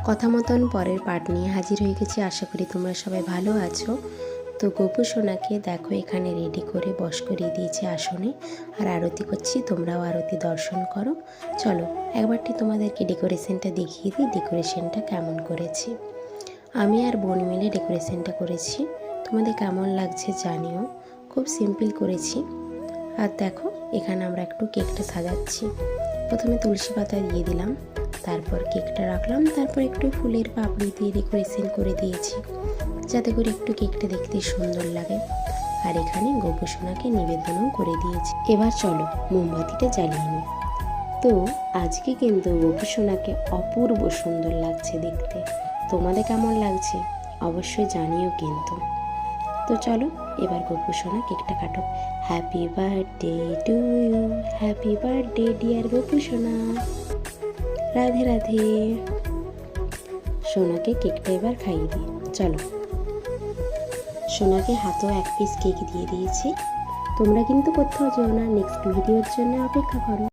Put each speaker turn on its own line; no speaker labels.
কথা মতন পরের পার্ট নিয়ে হাজির হয়ে গেছি। আশা করি তোমরা সবাই ভালো আছো। তো গোপু সোনাকে দেখো এখানে রেডি করে বস করিয়ে দিয়েছি আসনে, আর আরতি করছি। তোমরাও আরতি দর্শন করো। চলো একবারটি তোমাদেরকে ডেকোরেশনটা দেখিয়ে দিই, ডেকোরেশনটা কেমন করেছি। আমি আর বোন মিলে ডেকোরেশনটা করেছি। তোমাদের কেমন লাগছে জানিও। খুব সিম্পল করেছি। আর দেখো এখানে আমরা একটু কেকটা সাজাচ্ছি। প্রথমে তুলসী পাতা দিয়ে দিলাম, তারপর কেকটা রাখলাম, তারপর একটু ফুলের পাপড়ি দিয়ে ডেকোরেশন করে দিয়েছি যাতে করে একটু কেকটা দেখতে সুন্দর লাগে। আর এখানে গোপু সোনাকে নিবেদনও করে দিয়েছি। এবার চলো মোমবাতিটা জ্বালিয়ে নিই। তো আজকে কিন্তু গোপু সোনাকে অপূর্ব সুন্দর লাগছে দেখতে। তোমাদের কেমন লাগছে অবশ্যই জানিও কিন্তু। তো চলো এবার গোপু সোনা কেকটা কাটো। Happy birthday to you, happy birthday dear Gopu সোনা। রাধে রাধে। সোনাকে কেকটা এবার খাইয়ে দিই। চলো, সোনাকে হাতেও এক পিস কেক দিয়ে দিয়েছি। তোমরা কিন্তু কোথাও যেও না, নেক্সট ভিডিওর জন্য অপেক্ষা করো।